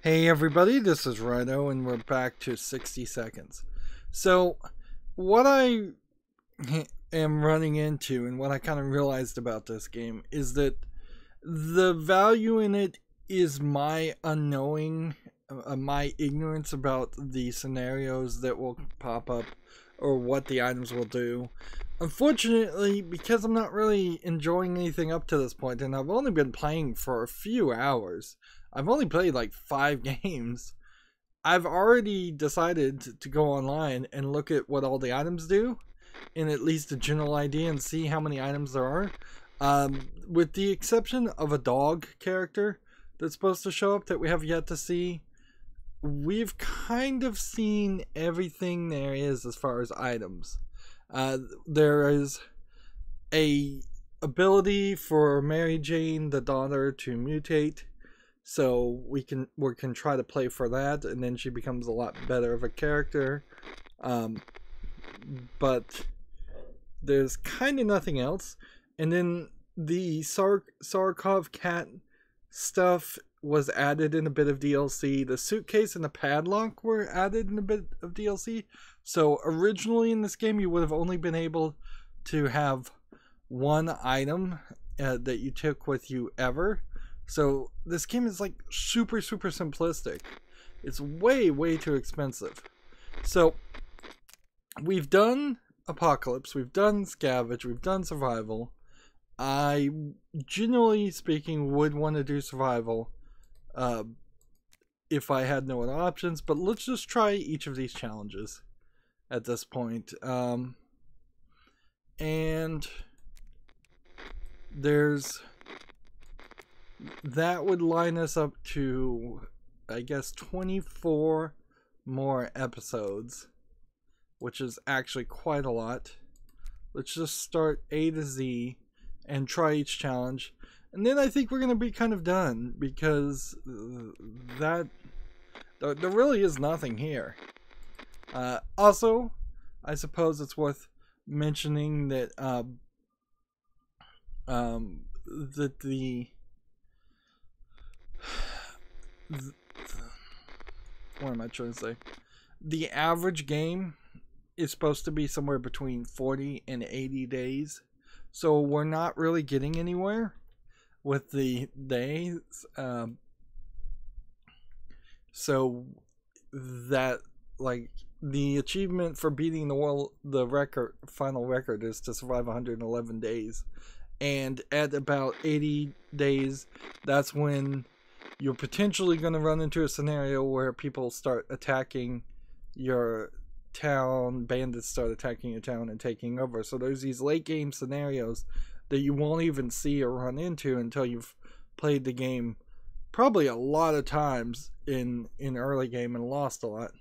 Hey everybody, this is Rydo and we're back to 60 seconds. So, what I am running into and what I kind of realized about this game is that the value in it is my unknowing, my ignorance about the scenarios that will pop up or what the items will do. Unfortunately, because I'm not really enjoying anything up to this point, and I've only been playing for a few hours, I've only played like 5 games. I've already decided to go online and look at what all the items do, in at least a general idea, and see how many items there are. With the exception of a dog character that's supposed to show up that we have yet to see, we've kind of seen everything there is as far as items. There is a ability for Mary Jane, the daughter, to mutate, so we can try to play for that, and then she becomes a lot better of a character. But there's kind of nothing else. And then the Sarkov cat stuff was added in a bit of DLC. The suitcase and the padlock were added in a bit of DLC. So originally in this game, you would have only been able to have one item that you took with you ever. So this game is like super simplistic. It's way too expensive. So we've done Apocalypse, we've done Scavenge, we've done Survival. I, generally speaking, would want to do Survival if I had no other options, but let's just try each of these challenges at this point. And there's... that would line us up to, I guess, 24 more episodes, which is actually quite a lot. Let's just start A to Z and try each challenge, and then I think we're going to be kind of done, because there really is nothing here. Also, I suppose it's worth mentioning that what am I trying to say? The average game is supposed to be somewhere between 40 and 80 days. So we're not really getting anywhere with the days. So that, like, the achievement for beating the final record is to survive 111 days. And at about 80 days, that's when you're potentially going to run into a scenario where people start attacking your town, bandits start attacking your town and taking over. So there's these late game scenarios that you won't even see or run into until you've played the game probably a lot of times in early game and lost a lot.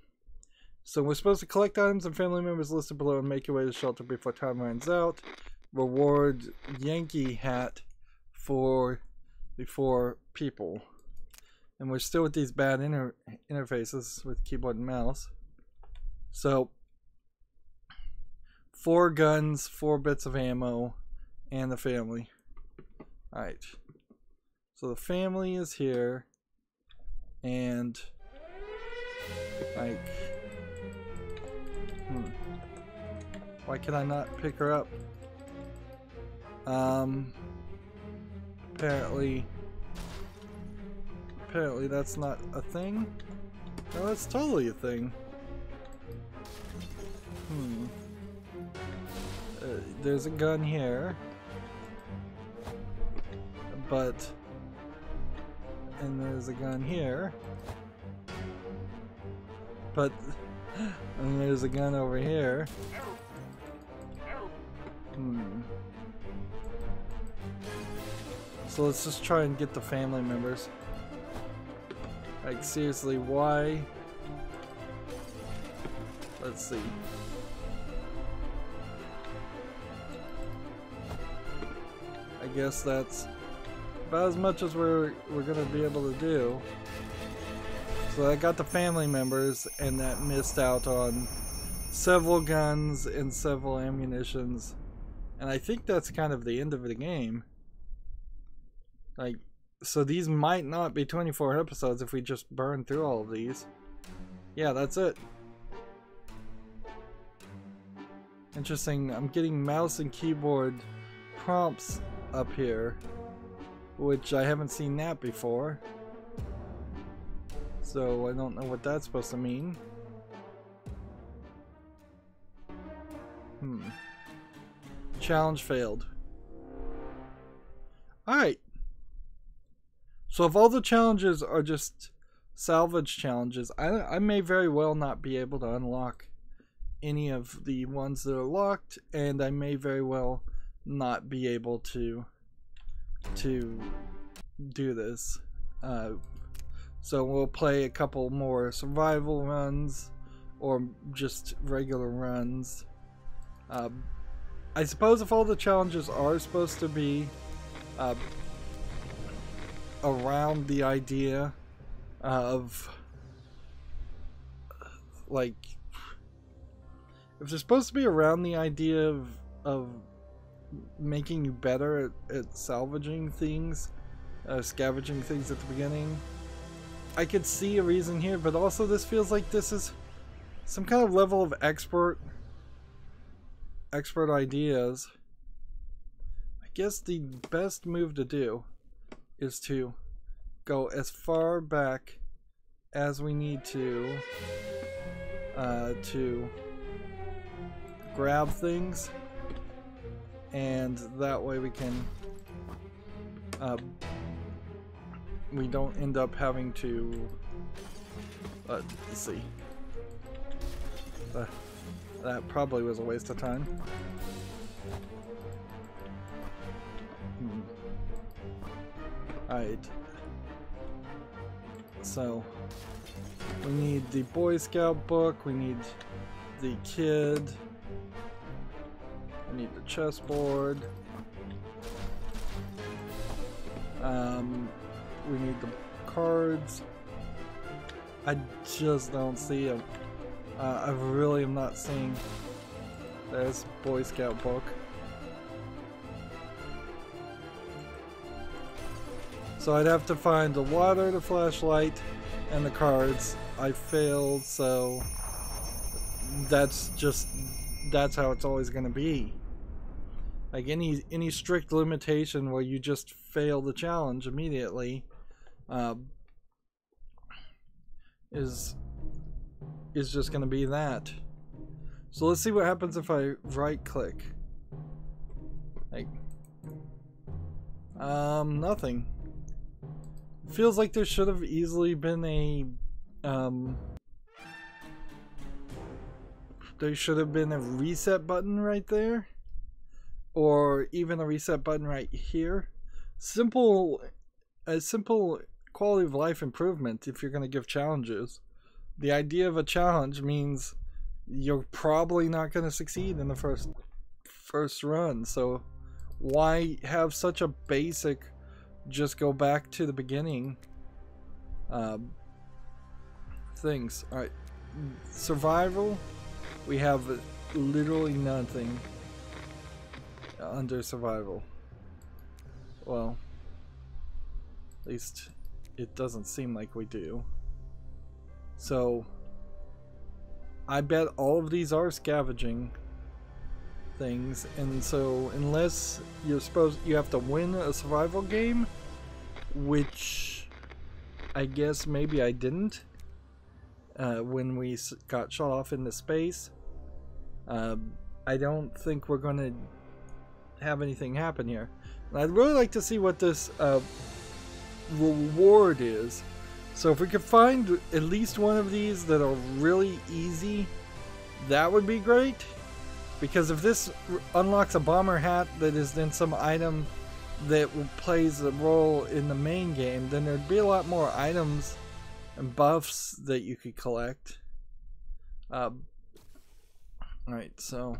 So we're supposed to collect items and family members listed below and make your way to shelter before time runs out. Reward Yankee hat for the 4 people. And we're still with these bad interfaces with keyboard and mouse. So 4 guns, 4 bits of ammo, and the family. Alright. So the family is here. And like, why can I not pick her up? Apparently that's not a thing. No, that's totally a thing. There's a gun here, and there's a gun here, and there's a gun over here. So let's just try and get the family members. Like, seriously, why? Let's see. I guess that's about as much as we're gonna be able to do. So I got the family members, and that missed out on several guns and several ammunitions. And I think that's kind of the end of the game. Like, So these might not be 24 episodes if we just burn through all of these. Yeah, that's it. Interesting, I'm getting mouse and keyboard prompts up here, which I haven't seen that before. So I don't know what that's supposed to mean. Challenge failed. Alright. So if all the challenges are just salvage challenges, I may very well not be able to unlock any of the ones that are locked, and I may very well not be able to do this. So we'll play a couple more survival runs or just regular runs. I suppose if all the challenges are supposed to be around the idea of, like, if they're supposed to be around the idea of making you better at salvaging things, scavenging things at the beginning, I could see a reason here, but also this feels like this is some kind of level of expert ideas. I guess the best move to do is to go as far back as we need to grab things, and that way we can we don't end up having to let's see, that probably was a waste of time. Alright, so we need the Boy Scout book, we need the kid, we need the chessboard, we need the cards. I just don't see them. I really am not seeing. There's Boy Scout book. So I'd have to find the water, the flashlight, and the cards. I failed, so that's how it's always going to be. Like any strict limitation where you just fail the challenge immediately is just going to be that. So let's see what happens if I right click. Like, nothing. Feels like there should have easily been a there should have been a reset button right there, or even a reset button right here. A simple quality of life improvement if you're going to give challenges. The idea of a challenge means you're probably not going to succeed in the first run, so why have such a basic just go back to the beginning things. Alright, survival, we have literally nothing under survival. Well, at least it doesn't seem like we do. So I bet all of these are scavenging things, and so unless you have to win a survival game, which I guess maybe I didn't when we got shot off into space, I don't think we're gonna have anything happen here. And I'd really like to see what this reward is. So if we could find at least one of these that are really easy, that would be great. Because if this unlocks a bomber hat that is then some item that plays a role in the main game, then there'd be a lot more items and buffs that you could collect. Alright, so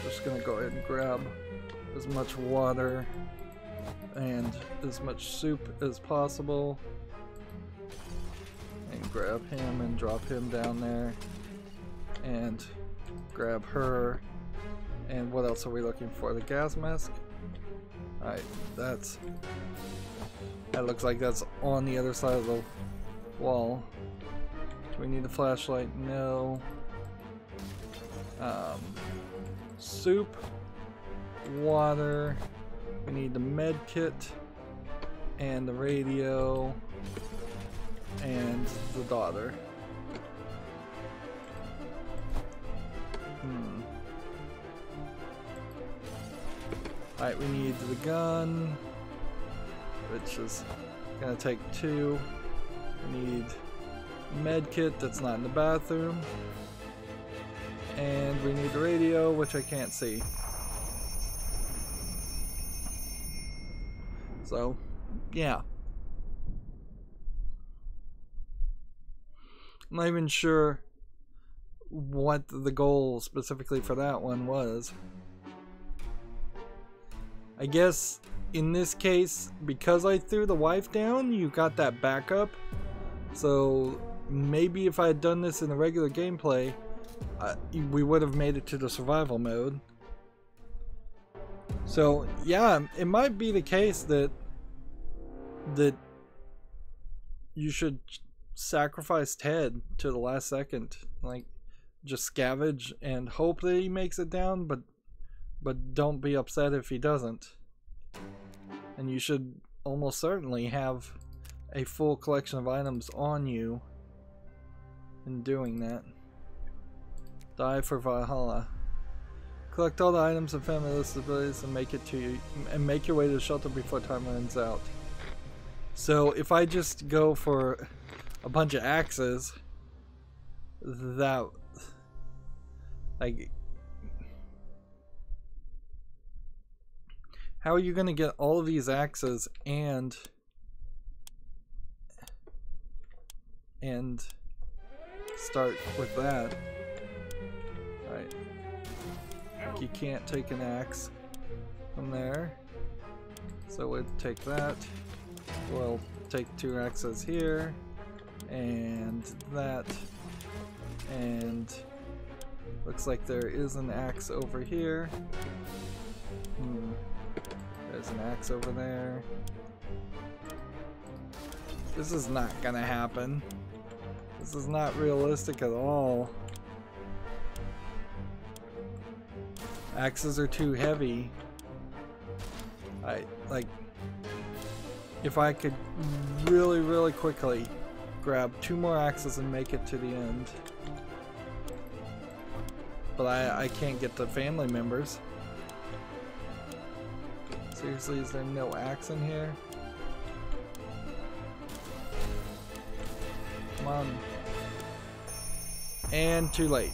just gonna go ahead and grab as much water and as much soup as possible, and grab him and drop him down there, and grab her And what else are we looking for? The gas mask? Alright, that looks like that's on the other side of the wall. Do we need a flashlight? No. Soup, water, we need the med kit, and the radio, and the daughter. Alright, we need the gun, which is gonna take 2. We need med kit that's not in the bathroom. And we need the radio, which I can't see. So, yeah. I'm not even sure what the goal specifically for that one was. I guess in this case, because I threw the wife down, you got that backup. So maybe if I had done this in the regular gameplay, we would have made it to the survival mode. So yeah, it might be the case that you should sacrifice Ted to the last second, like just scavenge and hope that he makes it down, but don't be upset if he doesn't. And you should almost certainly have a full collection of items on you in doing that. Die for Valhalla. Collect all the items and family list abilities and make your way to the shelter before time runs out. So if I just go for a bunch of axes, that, like, how are you gonna get all of these axes and start with that? Right. You can't take an axe from there, so we'll take that. We'll take 2 axes here and that, and looks like there is an axe over here. There's an axe over there. This is not gonna happen. This is not realistic at all. Axes are too heavy. If I could really quickly grab 2 more axes and make it to the end. But I can't get the family members. Seriously, is there no axe in here? Come on. And too late.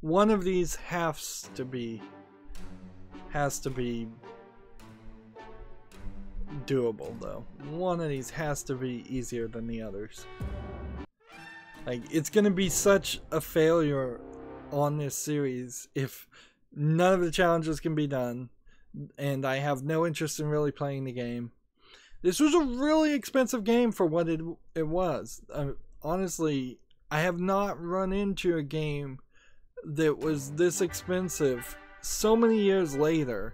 One of these has to be doable though. One of these has to be easier than the others. Like, it's gonna be such a failure on this series if none of the challenges can be done, and I have no interest in really playing the game. This was a really expensive game for what it was. Honestly, I have not run into a game that was this expensive so many years later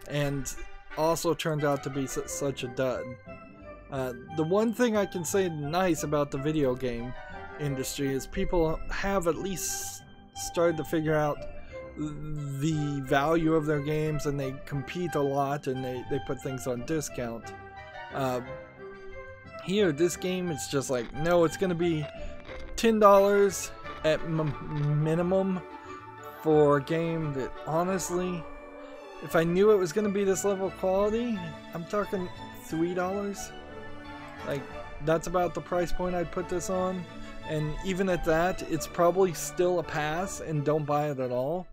and also turned out to be such a dud. The one thing I can say nice about the video game industry is people have at least started to figure out the value of their games, and they compete a lot, and they put things on discount. Here, this game is just like, no, it's gonna be $10 at minimum for a game that, honestly, if I knew it was gonna be this level of quality, I'm talking $3. Like, that's about the price point I'd put this on. And even at that, it's probably still a pass, and don't buy it at all,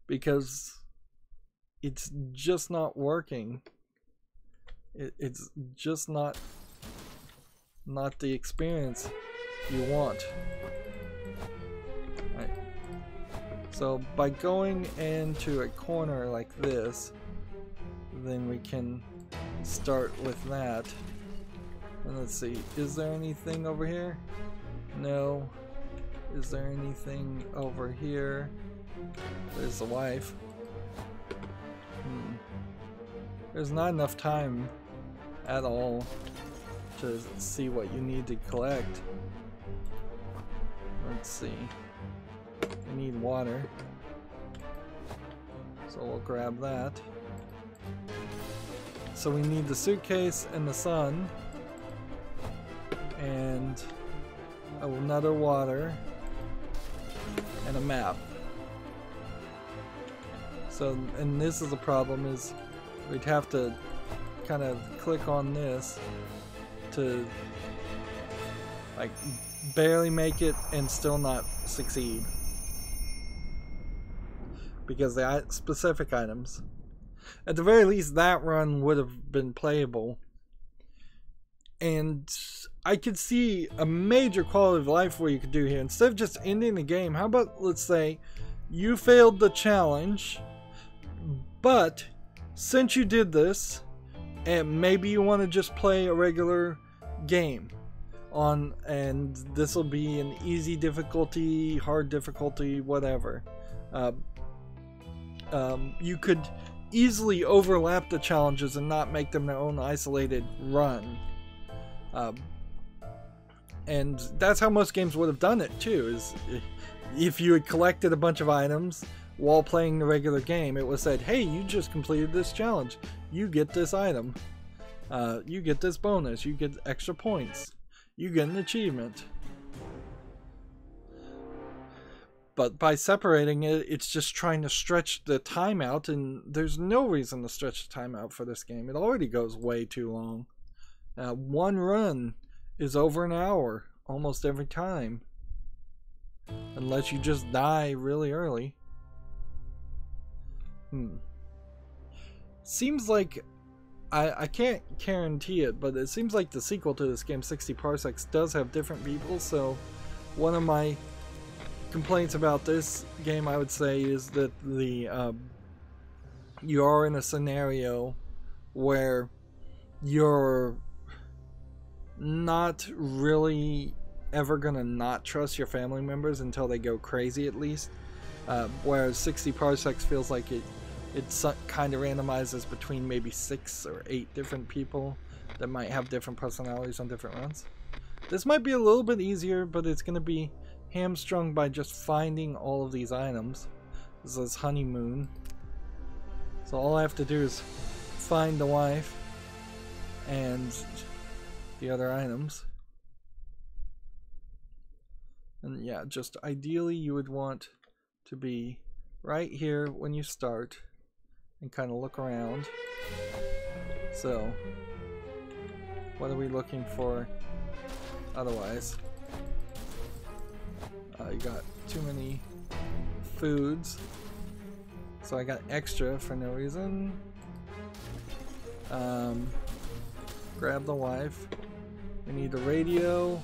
because it's just not working. It's just not the experience you want. Right. So by going into a corner like this, then we can start with that. And let's see, is there anything over here? No. Is there anything over here? There's the wife. There's not enough time at all to see what you need to collect. Let's see. We need water. So we'll grab that. So we need the suitcase and the sun. And another water. And a map. So, and this is the problem, is we'd have to kind of click on this to like barely make it and still not succeed, because the specific items, at the very least, that run would have been playable. And I could see a major quality of life where you could do here. Instead of just ending the game, how about, let's say you failed the challenge, but since you did this, and maybe you want to just play a regular game on, and this will be an easy difficulty, hard difficulty, whatever. You could easily overlap the challenges and not make them their own isolated run. And that's how most games would have done it too, is if you had collected a bunch of items while playing the regular game, it was said, hey, you just completed this challenge, you get this item, you get this bonus, you get extra points, you get an achievement. But by separating it, it's just trying to stretch the time out, and there's no reason to stretch the time out for this game. It already goes way too long. One run is over an hour almost every time, unless you just die really early. Seems like, I can't guarantee it, but it seems like the sequel to this game, 60 Parsecs, does have different people. So one of my complaints about this game, I would say, is that the you are in a scenario where you're not really ever gonna not trust your family members until they go crazy, at least. Whereas 60 Parsecs feels like it kind of randomizes between maybe 6 or 8 different people that might have different personalities on different runs. This might be a little bit easier, but it's going to be hamstrung by just finding all of these items. This is honeymoon. So all I have to do is find the wife and the other items. And yeah, just ideally you would want to be right here when you start and kind of look around. So what are we looking for otherwise? You got too many foods, so I got extra for no reason. Grab the wife. We need the radio,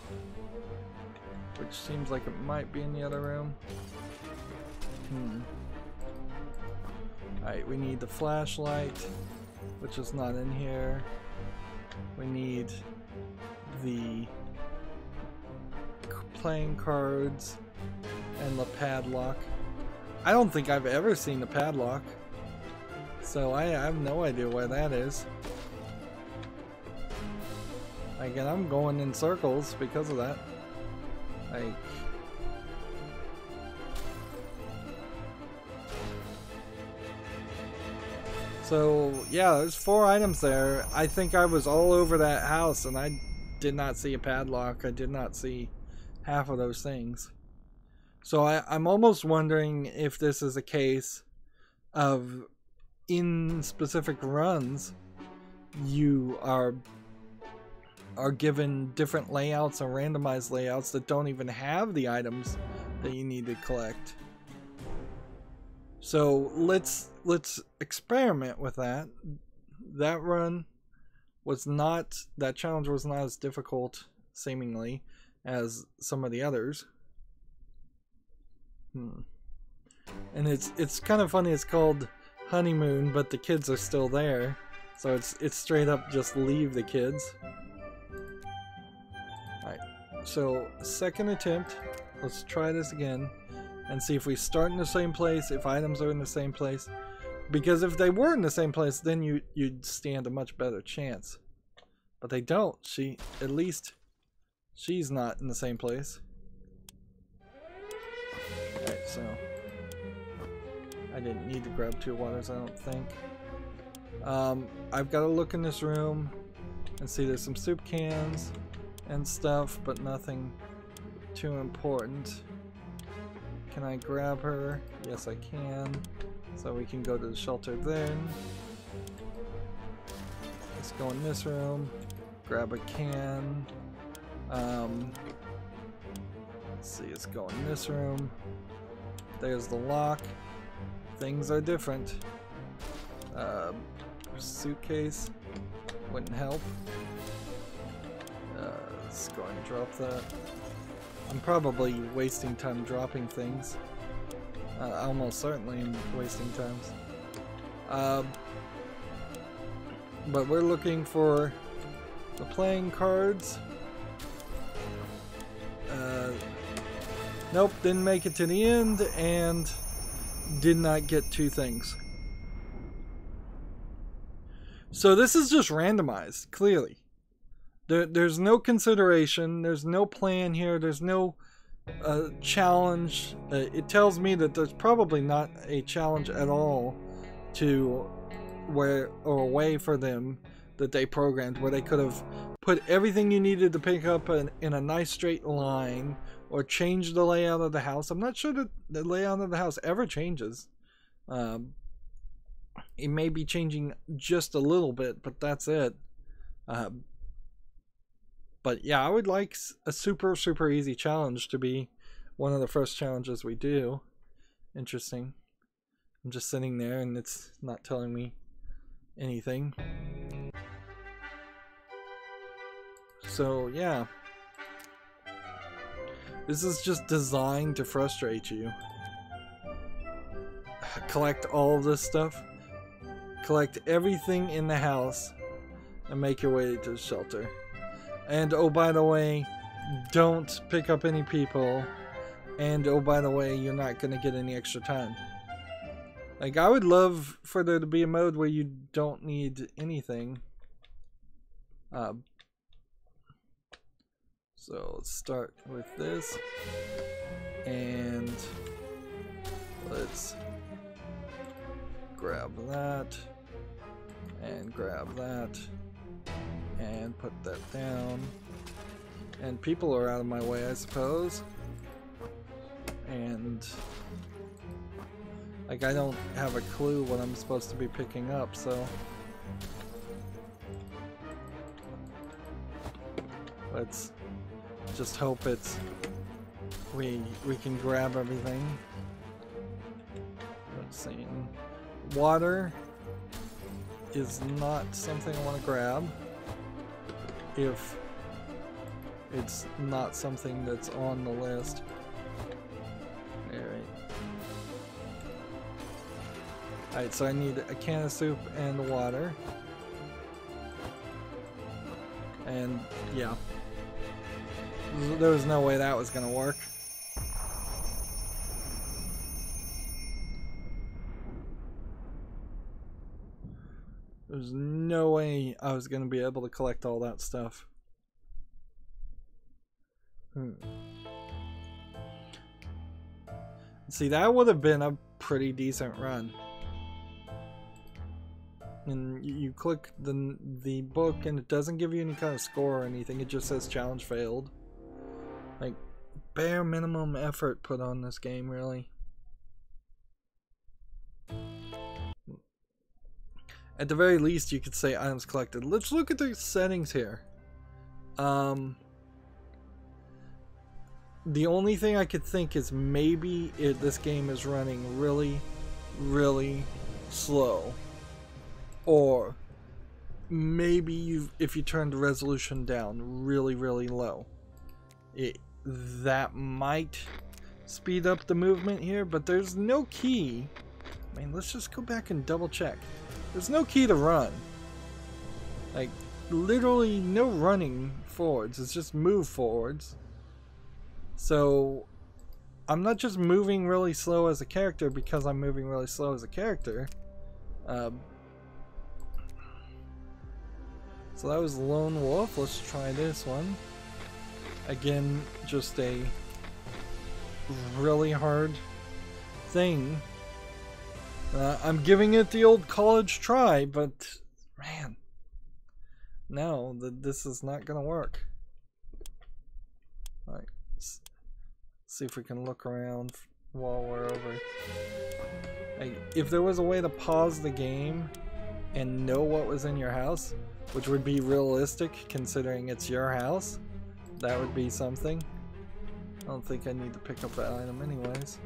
which seems like it might be in the other room. Alright, we need the flashlight, which is not in here. We need the playing cards and the padlock. I don't think I've ever seen the padlock, so I have no idea where that is. Again, I'm going in circles because of that. Like, so yeah, there's 4 items there. I think I was all over that house and I did not see a padlock. I did not see half of those things. So I'm almost wondering if this is a case of, in specific runs, you are given different layouts or randomized layouts that don't even have the items that you need to collect. So let's experiment with that. That run was not, that challenge was not as difficult, seemingly, as some of the others. And it's kind of funny, it's called honeymoon, but the kids are still there. So it's straight up just leave the kids. Alright, so second attempt. Let's try this again and see if we start in the same place, if items are in the same place. Because if they were in the same place, then you'd stand a much better chance. But they don't. At least she's not in the same place. Alright, so I didn't need to grab 2 waters, I don't think. I've got to look in this room and see there's some soup cans and stuff, but nothing too important. Can I grab her? Yes, I can. So we can go to the shelter then. Let's go in this room, grab a can. Let's see, let's go in this room. There's the lock. Things are different. Suitcase wouldn't help. Let's go and drop that. I'm probably wasting time dropping things. Almost certainly wasting times. But we're looking for the playing cards. Nope, didn't make it to the end and did not get 2 things. So this is just randomized, clearly. There's no consideration, there's no plan here, there's no challenge. It tells me that there's probably not a challenge at all to a way for them that they programmed where they could have put everything you needed to pick up in a nice straight line or change the layout of the house. I'm not sure that the layout of the house ever changes. It may be changing just a little bit, but that's it. But yeah, I would like a super easy challenge to be one of the first challenges we do. Interesting. I'm just sitting there and it's not telling me anything. So yeah. This is just designed to frustrate you. Collect all of this stuff. Collect everything in the house and make your way to the shelter. And oh, by the way, don't pick up any people. And oh, by the way, you're not going to get any extra time. Like, I would love for there to be a mode where you don't need anything. So let's start with this. And let's grab that. And grab that. And put that down. And people are out of my way, I suppose. And like, I don't have a clue what I'm supposed to be picking up, so let's just hope it's we can grab everything. Let's see. Water is not something I want to grab if it's not something that's on the list. Alright, so I need a can of soup and water. And yeah, there was no way that was gonna work. There's no way I was gonna be able to collect all that stuff. See, that would have been a pretty decent run. And you click the book and it doesn't give you any kind of score or anything. It just says challenge failed. Like, bare minimum effort put on this game, really. At the very least, you could say items collected. Let's look at the settings here. The only thing I could think is maybe this game is running really slow. Or maybe if you turn the resolution down really low, that might speed up the movement here, but there's no key. I mean, let's just go back and double check. There's no key to run. Like, literally no running forwards. It's just move forwards. So, I'm not just moving really slow as a character because I'm moving really slow as a character. So that was Lone Wolf. Let's try this one. Again, just a really hard thing. I'm giving it the old college try, but man, no, this is not gonna work. All right, let's see if we can look around while we're over. Like, if there was a way to pause the game and know what was in your house, which would be realistic considering it's your house, that would be something. I don't think I need to pick up that item anyways.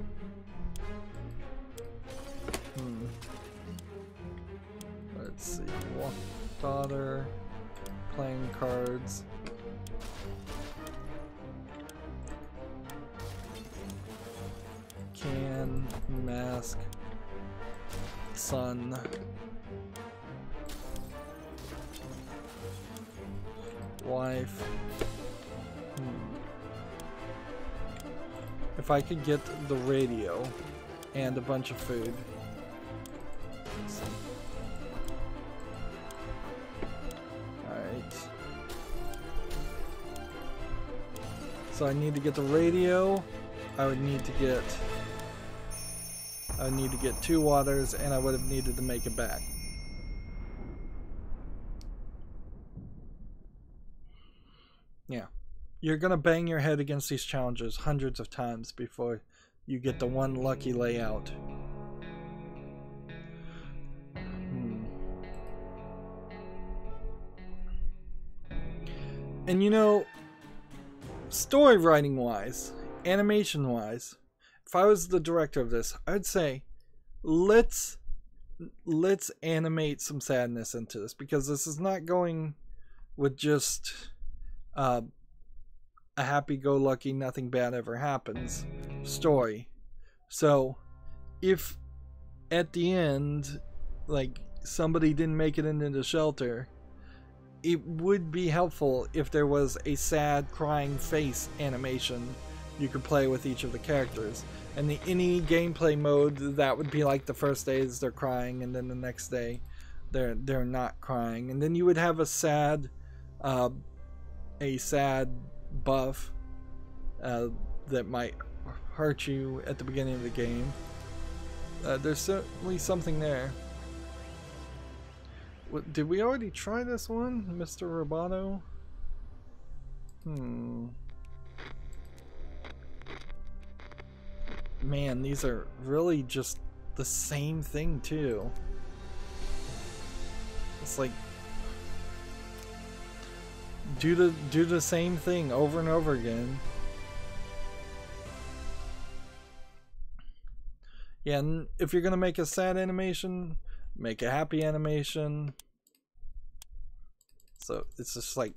Let's see. Daughter, playing cards. Can, mask, sun. Wife. If I could get the radio and a bunch of food. Alright. So I need to get the radio. I would need to get 2 waters, and I would have needed to make it back. Yeah. You're gonna bang your head against these challenges hundreds of times before you get the one lucky layout. And you know, story writing wise, animation wise, if I was the director of this, I'd say let's animate some sadness into this, because this is not going with just a happy-go-lucky, nothing bad ever happens story. So if at the end, like, somebody didn't make it into the shelter, it would be helpful if there was a sad crying face animation you could play with each of the characters. And any gameplay mode, that would be like the first days they're crying, and then the next day they're not crying, and then you would have a sad buff that might hurt you at the beginning of the game. There's certainly something there. Did we already try this one, Mr. Roboto? Man, these are really just the same thing too. It's like do the same thing over and over again. Yeah, and if you're gonna make a sad animation, make a happy animation. So it's just like,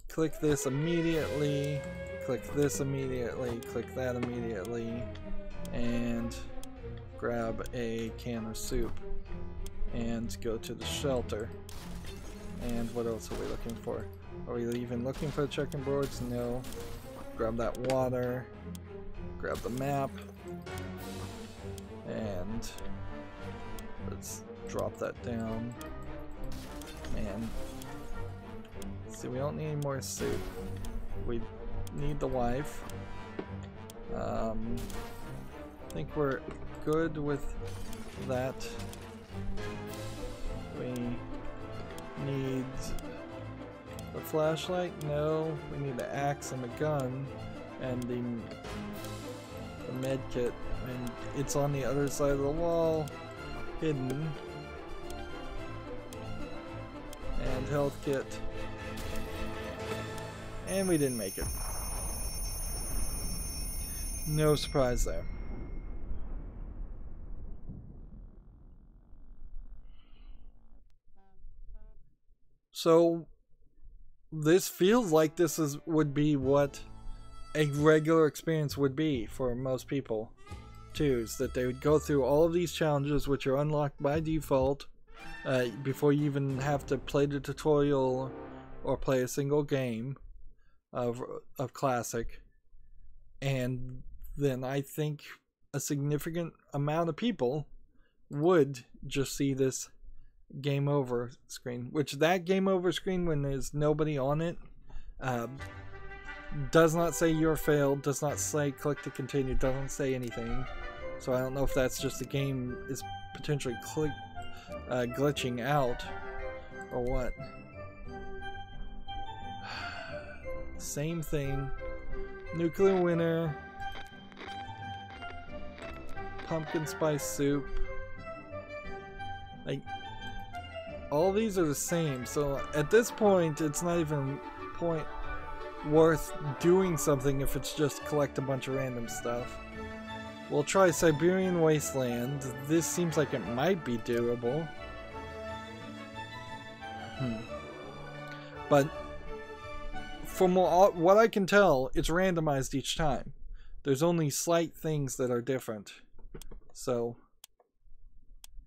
click this immediately, click this immediately, click that immediately, and grab a can of soup and go to the shelter. And what else are we looking for? Are we even looking for the checking boards? No. Grab that water, grab the map, and let's drop that down. And see, we don't need any more soup. We need the wife. I think we're good with that. We need the flashlight? No. We need the axe and the gun and the med kit, and it's on the other side of the wall, hidden. And health kit. And we didn't make it. No surprise there. So this feels like this would be what a regular experience would be for most people too, is that they would go through all of these challenges which are unlocked by default, before you even have to play the tutorial or play a single game of Classic. And then I think a significant amount of people would just see this game over screen, which that game over screen, when there's nobody on it, does not say you're failed, does not say click to continue, doesn't say anything. So I don't know if that's just the game is potentially glitching out or what. Same thing. Nuclear winter. Pumpkin spice soup. Like, all these are the same, so at this point it's not even worth doing something if it's just collect a bunch of random stuff. We'll try Siberian Wasteland. This seems like it might be doable. But from what I can tell, it's randomized each time. There's only slight things that are different. So,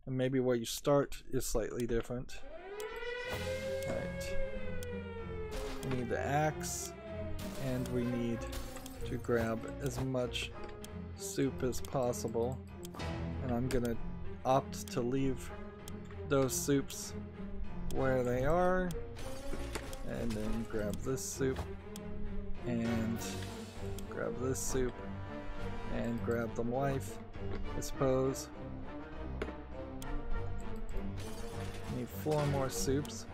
and maybe where you start is slightly different. Alright. We need the axe, and we need to grab as much soup as possible. And I'm gonna opt to leave those soups where they are. And then grab this soup, and grab this soup, and grab the wife, I suppose. Need 4 more soups.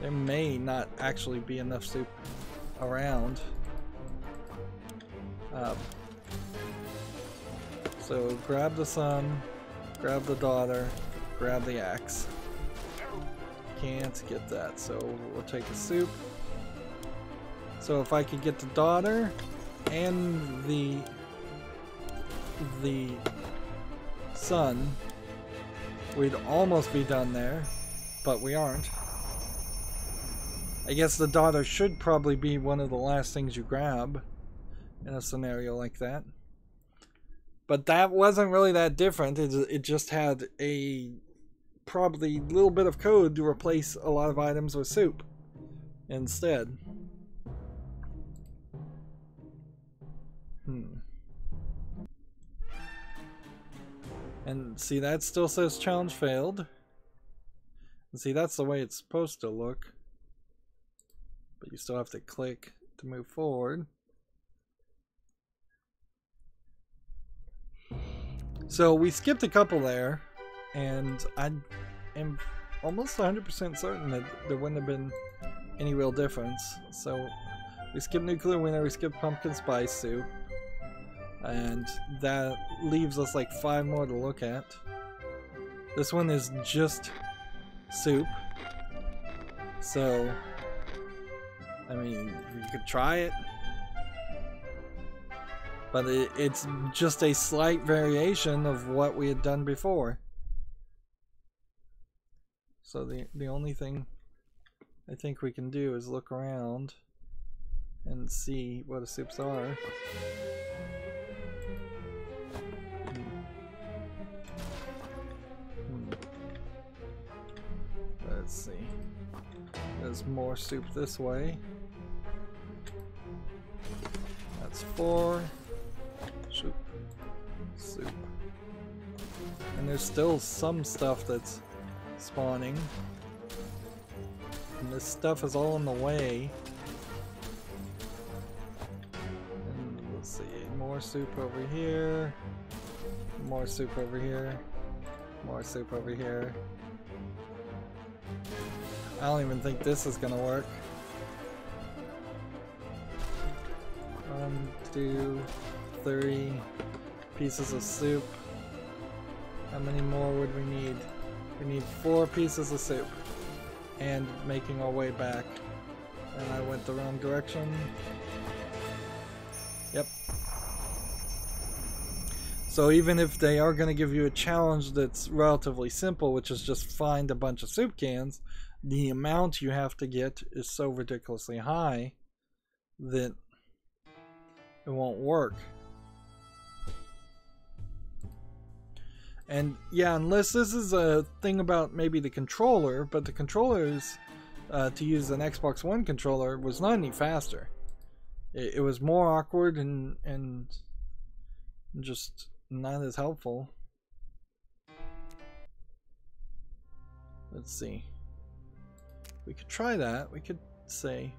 There may not actually be enough soup around. So grab the son, grab the daughter, grab the axe. Can't get that, so we'll take a soup. So if I could get the daughter and the son, we'd almost be done there, but we aren't. I guess the daughter should probably be one of the last things you grab in a scenario like that. But that wasn't really that different. It just had a probably little bit of code to replace a lot of items with soup instead. And see, that still says challenge failed. And see, that's the way it's supposed to look. But you still have to click to move forward. So we skipped a couple there, and I am almost 100% certain that there wouldn't have been any real difference. So we skipped nuclear winter, we skipped pumpkin spice soup, and that leaves us like 5 more to look at. This one is just soup, so I mean, you could try it, but it's just a slight variation of what we had done before. So the only thing I think we can do is look around and see what the soups are. Let's see. There's more soup this way. That's 4. Soup. Soup. And there's still some stuff that's spawning. And this stuff is all in the way. And let's see. More soup over here. More soup over here. More soup over here. I don't even think this is gonna work. 1, 2, 3 pieces of soup. How many more would we need? We need 4 pieces of soup. And making our way back. And I went the wrong direction. Yep. So even if they are going to give you a challenge that's relatively simple, which is just find a bunch of soup cans, the amount you have to get is so ridiculously high that it won't work. And yeah, unless this is a thing about maybe the controller, but the controllers, to use an Xbox One controller, was not any faster. It was more awkward and just not as helpful. Let's see. We could try that. We could say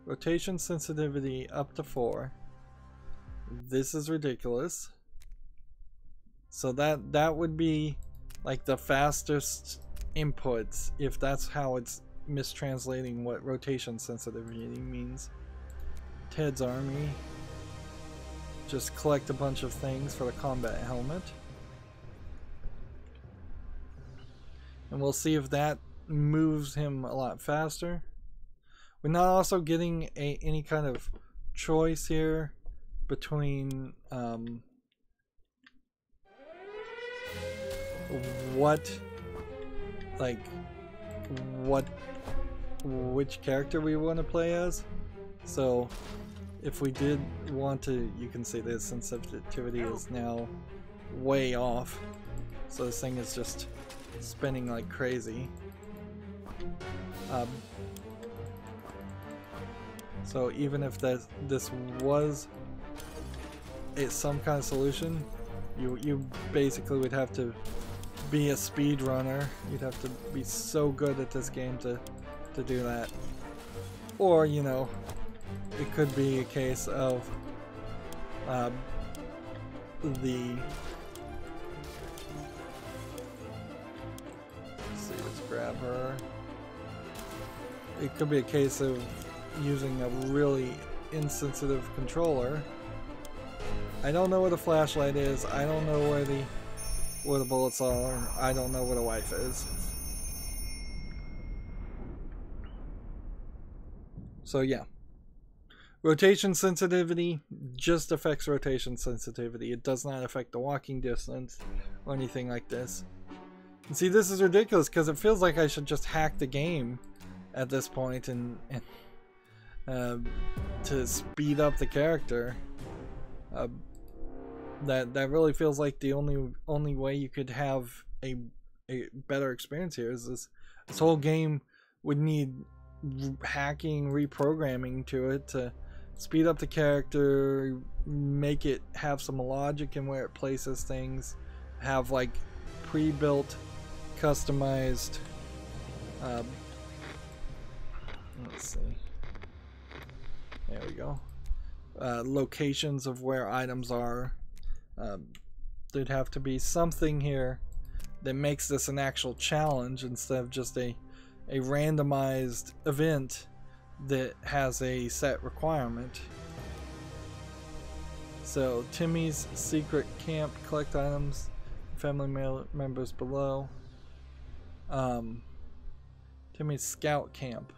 rotation sensitivity up to 4. This is ridiculous. So that would be like the fastest inputs, if that's how it's mistranslating what rotation sensitivity means. Ted's army. Just collect a bunch of things for the combat helmet. And we'll see if that moves him a lot faster. We're not also getting any kind of choice here between which character we want to play as. So if we did want to, you can see the sensitivity is now way off, so this thing is just spinning like crazy. So even if this was some kind of solution, you basically would have to be a speed runner. You'd have to be so good at this game to do that. Or, you know, it could be a case of let's see, let's grab her. It could be a case of using a really insensitive controller. I don't know where the flashlight is. I don't know where the bullets are. I don't know where the wife is. So yeah. Rotation sensitivity just affects rotation sensitivity. It does not affect the walking distance or anything like this. And see, this is ridiculous because it feels like I should just hack the game at this point and to speed up the character. That really feels like the only way you could have a better experience here is this whole game would need hacking, reprogramming to it to speed up the character, make it have some logic in where it places things, have like pre-built, customized let's see, there we go, locations of where items are. There'd have to be something here that makes this an actual challenge instead of just a randomized event that has a set requirement. So Timmy's secret camp, collect items, family members below. Timmy's scout camp.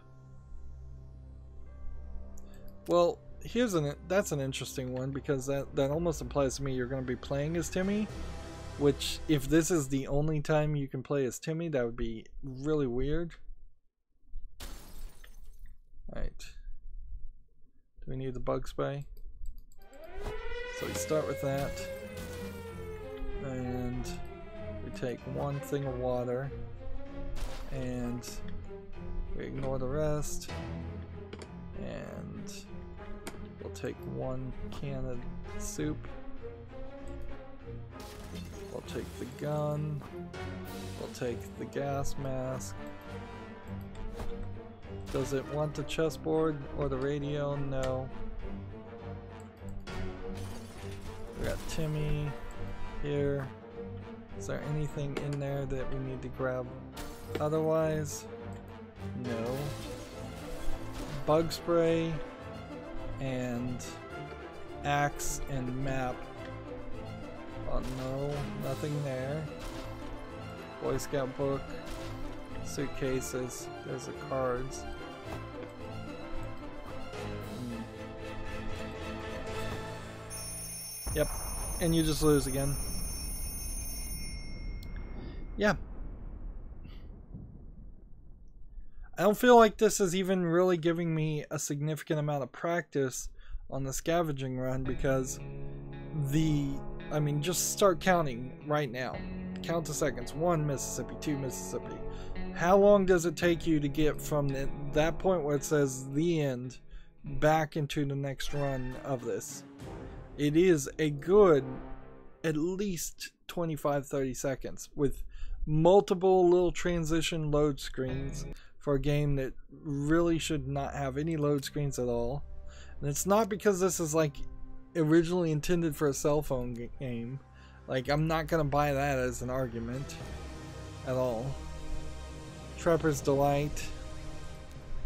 Well, that's an interesting one, because that almost implies to me you're going to be playing as Timmy, which if this is the only time you can play as Timmy, that would be really weird. Alright. Do we need the bug spray? So we start with that. And we take one thing of water. And we ignore the rest. And we'll take one can of soup. We'll take the gun. We'll take the gas mask. Does it want the chessboard or the radio? No. We got Timmy here. Is there anything in there that we need to grab otherwise? No. Bug spray and axe and map. Oh no, nothing there. Boy Scout book, suitcases, there's the cards. Yep, and you just lose again. Yeah. I don't feel like this is even really giving me a significant amount of practice on the scavenging run, because I mean, just start counting right now. count the seconds. 1 Mississippi, 2 Mississippi. How long does it take you to get from that point where it says the end back into the next run of this? It is a good at least 25-30 seconds with multiple little transition load screens for a game that really should not have any load screens at all. And it's not because this is like originally intended for a cell phone game. Like, I'm not gonna buy that as an argument at all. Trapper's Delight,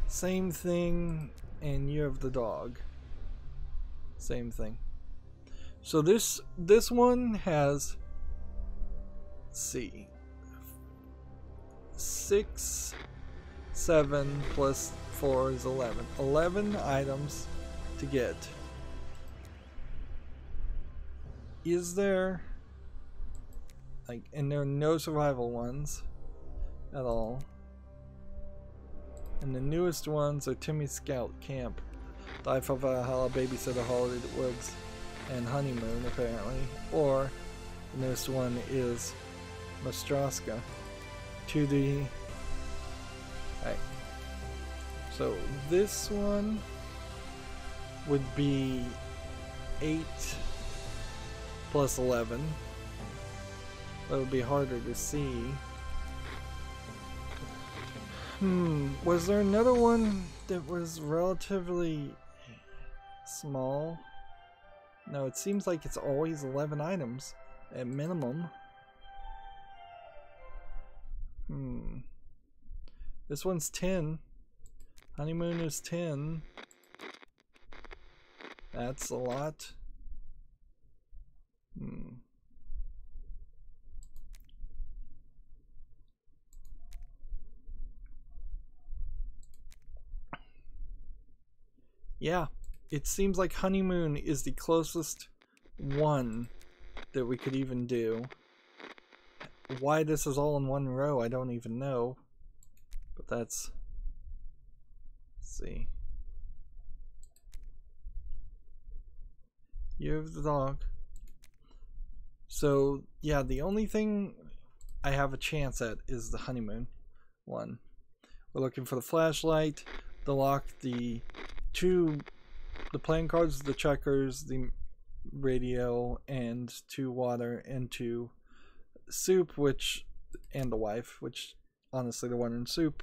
same thing, and Year of the Dog, same thing. So this one has, let's see, 6, 7 plus 4 is 11. 11 items to get. Is there, like, and there are no survival ones at all. And the newest ones are Timmy's Scout Camp, Die for Valhalla, Babysitter, Holiday Woods, and Honeymoon, apparently. Or the newest one is Mastroska 2D. Right. So this one would be 8 plus 11. That would be harder to see. Was there another one that was relatively small? No, it seems like it's always 11 items at minimum. This one's 10. Honeymoon is 10. That's a lot. Yeah, it seems like Honeymoon is the closest one that we could even do. Why this is all in one row, I don't even know. But that's... Let's see. Year of the Dog. So, yeah, the only thing I have a chance at is the Honeymoon one. We're looking for the flashlight, the lock, the playing cards, the checkers, the radio, and 2 water, and 2 soup, and the wife, which honestly the one in soup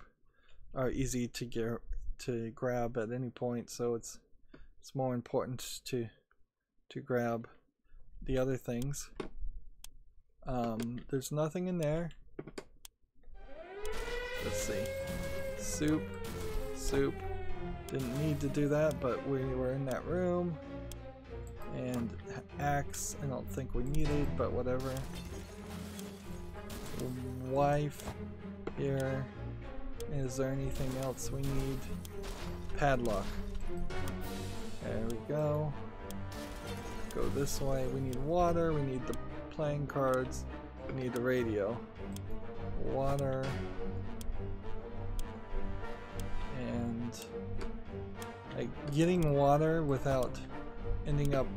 are easy to grab at any point, so it's more important to grab the other things. There's nothing in there. Let's see. Soup. Didn't need to do that, but we were in that room. And axe, I don't think we needed, but whatever. Wife here. Is there anything else we need? Padlock. There we go. Go this way. We need water. We need the playing cards. We need the radio. Water. And like getting water without ending up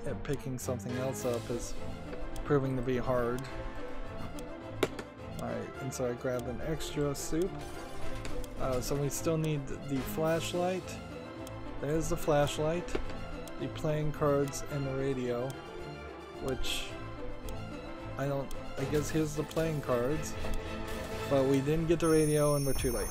at picking something else up is proving to be hard. Alright, and so I grabbed an extra soup. So we still need the flashlight. There's the flashlight, the playing cards, and the radio, which I guess here's the playing cards, but we didn't get the radio and we're too late.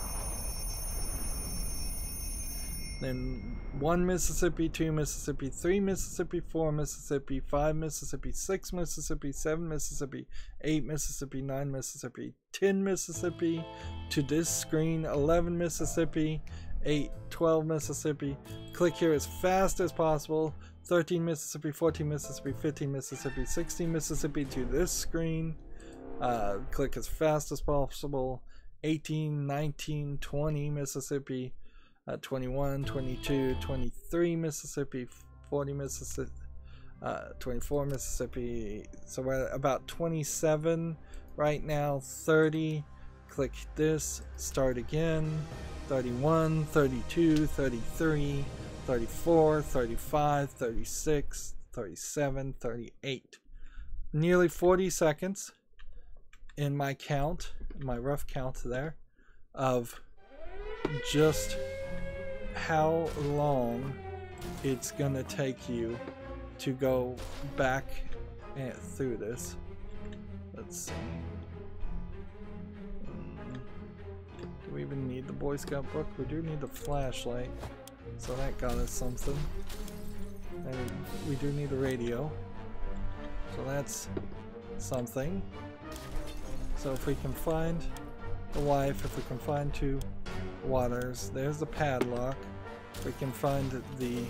Then 1 Mississippi, 2 Mississippi, 3 Mississippi, 4 Mississippi, 5 Mississippi, 6 Mississippi, 7 Mississippi, 8 Mississippi, 9 Mississippi, 10 Mississippi, to this screen, 11 Mississippi, 8, 12 Mississippi. Click here as fast as possible. 13 Mississippi, 14 Mississippi, 15 Mississippi, 16 Mississippi to this screen. Click as fast as possible. 18, 19, 20 Mississippi. 21, 22, 23 Mississippi, 40 Mississippi, 24 Mississippi. So we're at about 27 right now. 30. Click this. Start again. 31, 32, 33, 34, 35, 36, 37, 38. Nearly 40 seconds. in my count, my rough count there, of just how long it's gonna take you to go back through this. Let's see. Do we even need the Boy Scout book? We do need the flashlight, so that got us something. And we do need the radio, so that's something. So if we can find the wife, if we can find 2 waters, there's the padlock. If we can find the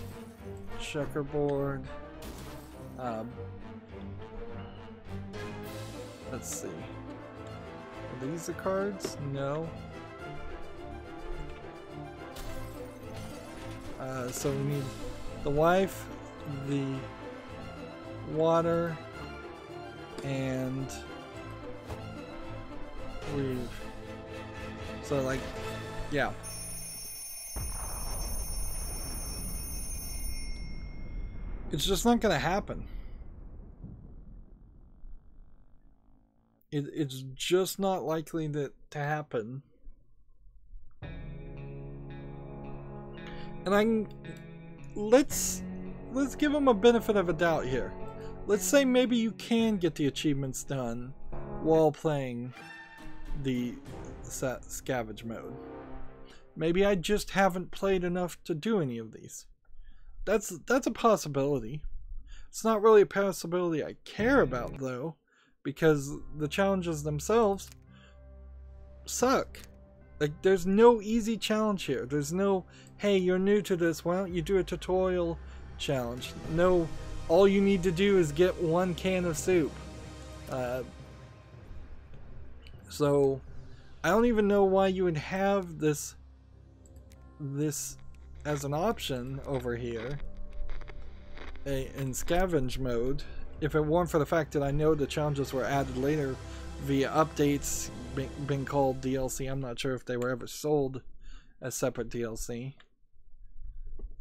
checkerboard. Let's see. Are these the cards? No. So we need the wife, the water, and so like, yeah. It's just not gonna happen. It's just not likely to happen. And let's give them a benefit of a doubt here. Let's say maybe you can get the achievements done while playing the scavenge mode. Maybe I just haven't played enough to do any of these. That's a possibility. It's not really a possibility I care about though, because the challenges themselves suck. Like, there's no easy challenge here. There's no, hey, you're new to this, why don't you do a tutorial challenge? No, all you need to do is get 1 can of soup. So I don't even know why you would have this as an option over here in scavenge mode if it weren't for the fact that I know the challenges were added later via updates being called DLC. I'm not sure if they were ever sold as separate DLC.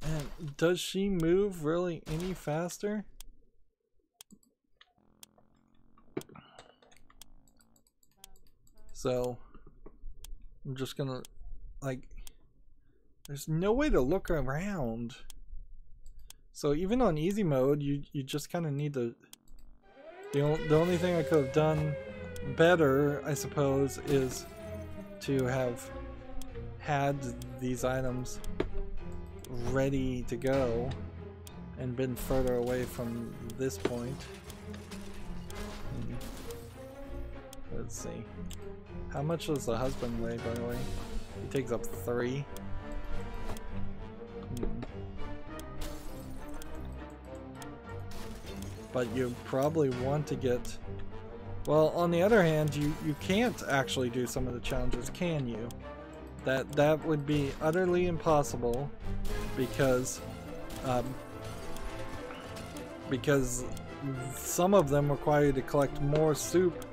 And does she move really any faster? So I'm just gonna, like, there's no way to look around. So even on easy mode, you just kind of need to, the only thing I could have done better, I suppose, is to have had these items ready to go and been further away from this point. Let's see. How much does the husband weigh, by the way? He takes up 3. But you probably want to get... Well, on the other hand, you can't actually do some of the challenges, can you? That would be utterly impossible because some of them require you to collect more soup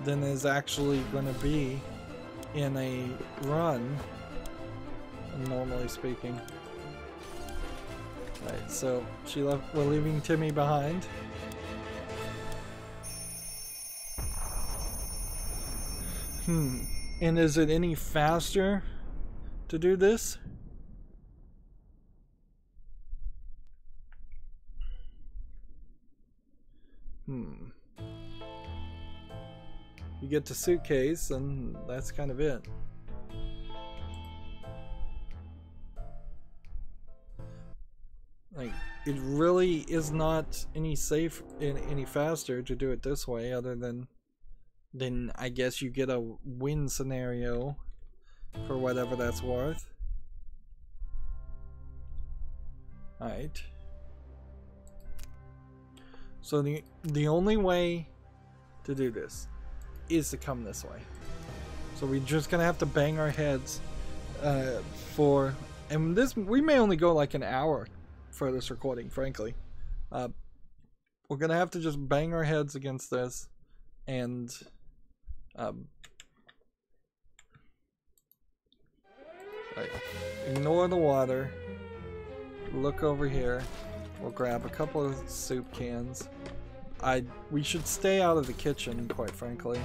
than is actually going to be in a run, normally speaking. Right, so we're leaving Timmy behind. And is it any faster to do this? You get the suitcase and that's kind of it. Like, it really is not any faster to do it this way, other than I guess you get a win scenario for whatever that's worth. Alright. So the only way to do this is to come this way. So we're just gonna have to bang our heads and we may only go like an hour for this recording, frankly. We're gonna have to just bang our heads against this and right. Ignore the water. Look over here. We'll grab a couple of soup cans. We should stay out of the kitchen, quite frankly.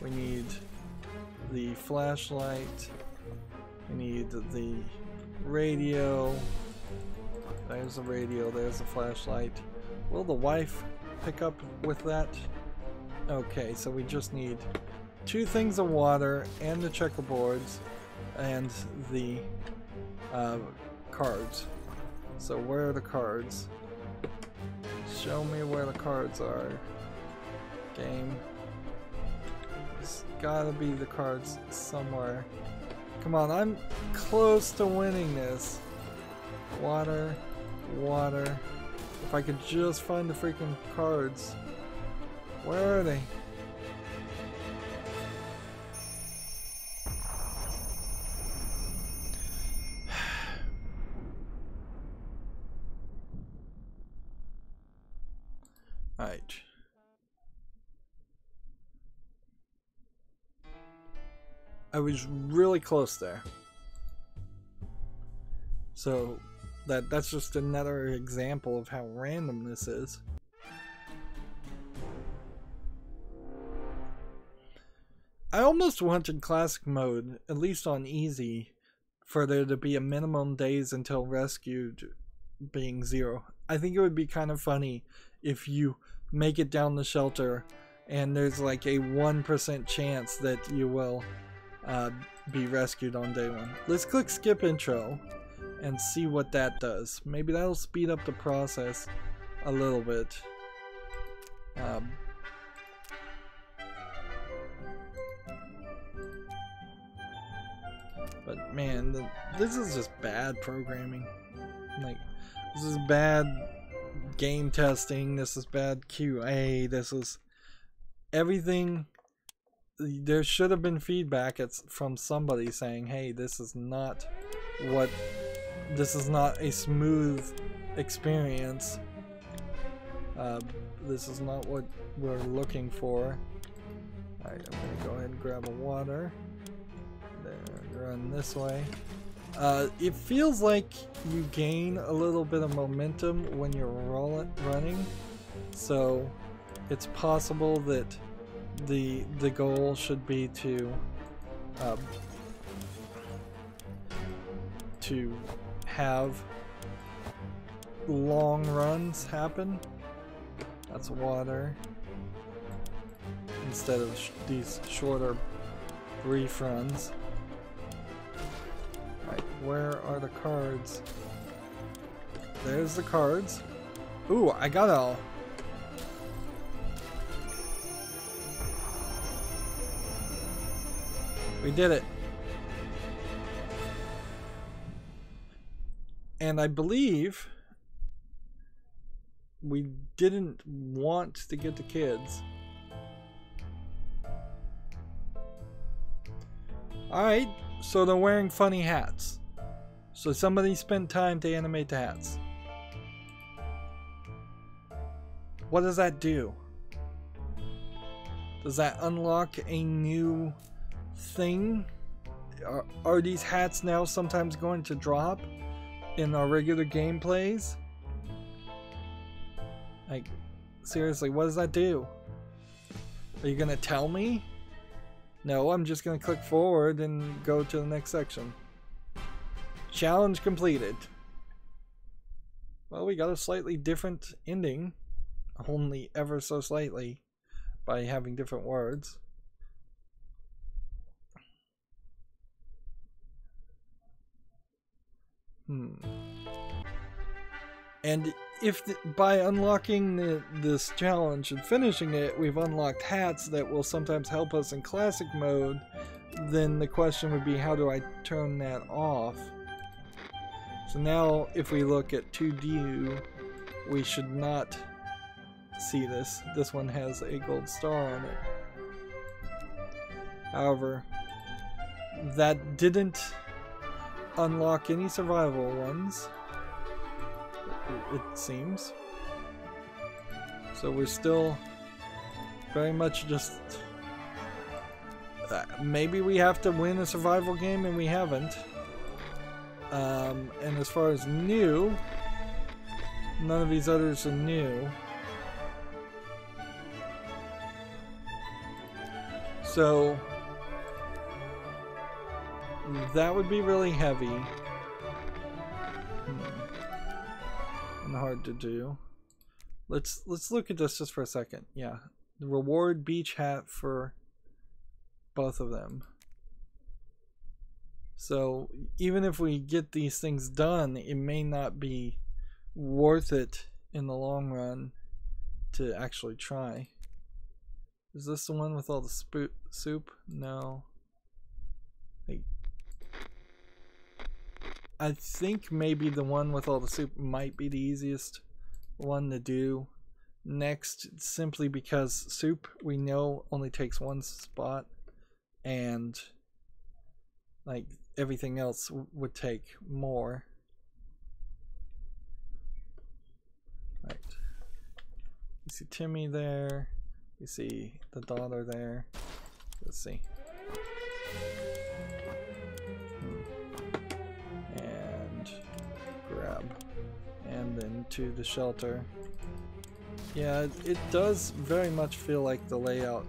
We need the flashlight. We need the radio. There's the radio, there's the flashlight. Will the wife pick up with that? Okay, so we just need 2 things of water and the checkerboards and the cards. So where are the cards? Show me where the cards are. Game. There's gotta be the cards somewhere. Come on, I'm close to winning this. Water, water. If I could just find the freaking cards. Where are they? Alright. I was really close there. So that's just another example of how random this is. I almost wanted classic mode, at least on easy, for there to be a minimum days until rescued being 0. I think it would be kind of funny if you make it down the shelter and there's like a 1% chance that you will be rescued on day 1. Let's click skip intro and see what that does. Maybe that'll speed up the process a little bit. But man, this is just bad programming. Like, this is bad game testing, this is bad QA, this is everything. There should have been feedback from somebody saying, hey, this is not a smooth experience. This is not what we're looking for. Alright, I'm gonna go ahead and grab a water. Then run this way. It feels like you gain a little bit of momentum when you're running, so it's possible that the goal should be to have long runs happen. That's water instead of these shorter brief runs. Right, where are the cards? There's the cards. Ooh, I got it all. We did it. And I believe we didn't want to get the kids. Alright, so they're wearing funny hats. So somebody spent time to animate the hats. What does that do? Does that unlock a new thing? Are these hats now sometimes going to drop in our regular gameplays? Like, seriously, what does that do? Are you gonna tell me? No, I'm just gonna click forward and go to the next section. Challenge completed. Well, we got a slightly different ending, only ever so slightly, by having different words. And if by unlocking this challenge and finishing it, we've unlocked hats that will sometimes help us in classic mode, then the question would be, how do I turn that off? So now if we look at 2D, we should not see this. This one has a gold star on it. However, that didn't unlock any survival ones, it seems. So we're still very much just maybe we have to win a survival game and we haven't. And as far as new, none of these others are new. So that would be really heavy and hard to do. Let's look at this just for a second. Yeah, the reward beach hat for both of them. So even if we get these things done, it may not be worth it in the long run to actually try. Is this the one with all the soup? No. I think maybe the one with all the soup might be the easiest one to do next, simply because soup, we know, only takes one spot, and like everything else would take more. Right. You see Timmy there. You see the daughter there. Let's see. And grab. And then to the shelter. Yeah, it does very much feel like the layout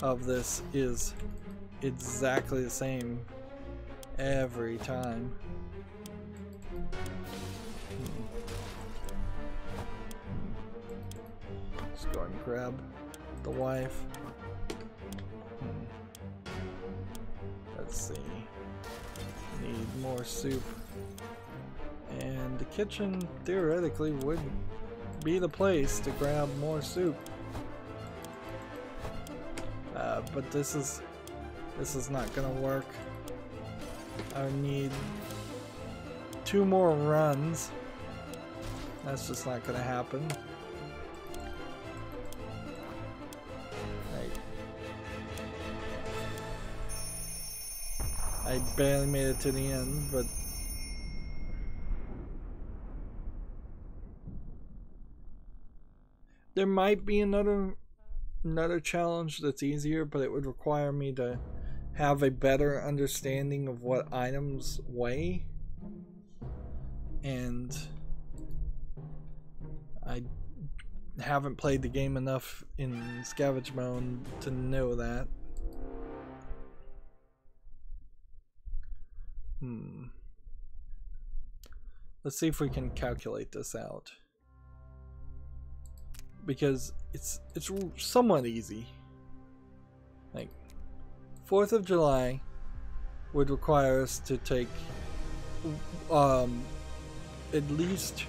of this is exactly the same every time. Let's go and grab the wife. Let's see. Need more soup. And the kitchen theoretically would be the place to grab more soup. But this is not gonna work. I need 2 more runs. That's just not gonna happen. I barely made it to the end, but there might be another challenge that's easier, but it would require me to have a better understanding of what items weigh, and I haven't played the game enough in scavenge mode to know that. Let's see if we can calculate this out, because it's somewhat easy. Like 4th of July would require us to take at least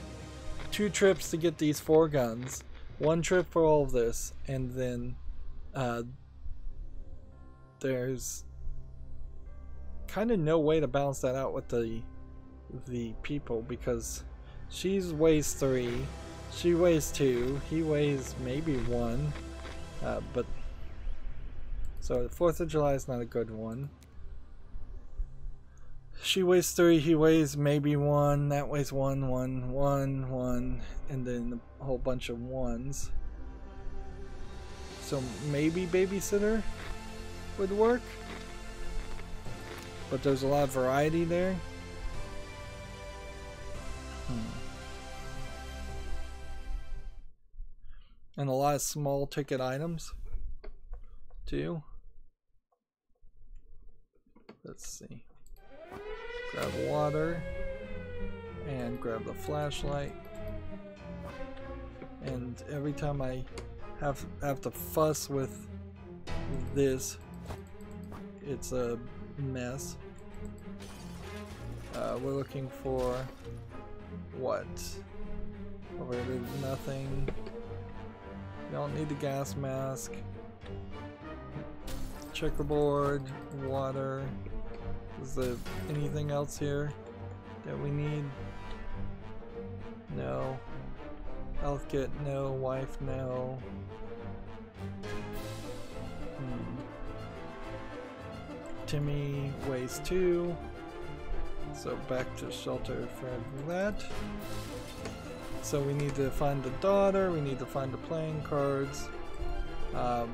2 trips to get these 4 guns, 1 trip for all of this, and then there's kind of no way to balance that out with the people, because she weighs 3, she weighs 2, he weighs maybe 1, but so the 4th of July is not a good one. She weighs 3, he weighs maybe 1, that weighs 1, 1, 1, 1, and then a whole bunch of 1s. So maybe babysitter would work, but there's a lot of variety there. And a lot of small ticket items too. Let's see. Grab water and grab the flashlight. And every time I have to fuss with this, it's a mess. We're looking for what? Over there, nothing. You don't need the gas mask. Checkerboard, water. Is there anything else here that we need? No. Health kit, no. Wife, no. Timmy weighs 2. So back to shelter for that. So we need to find the daughter, we need to find the playing cards,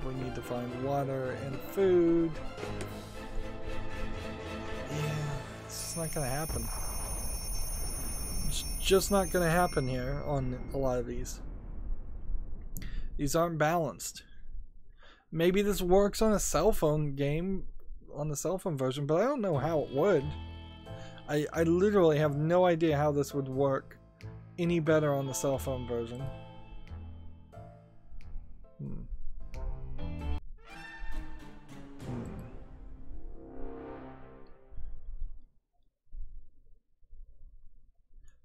we need to find water and food. Yeah, it's just not gonna happen. It's just not gonna happen here on a lot of these. These aren't balanced. maybe this works on a cell phone game, on the cell phone version, but I don't know how it would. I literally have no idea how this would work any better on the cell phone version.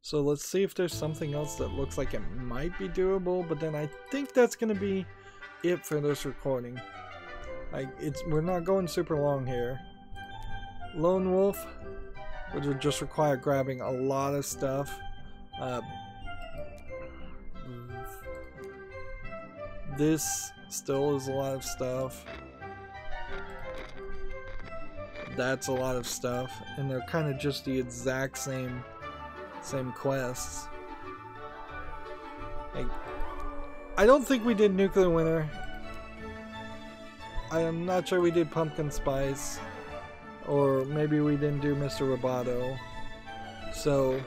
So let's see if there's something else that looks like it might be doable, but then I think that's going to be it for this recording. We're not going super long here. Lone Wolf, which would just require grabbing a lot of stuff. This still is a lot of stuff. That's a lot of stuff, and they're kind of just the exact same quests. I don't think we did Nuclear Winter. I am not sure we did Pumpkin Spice, or maybe we didn't do Mr. Roboto. So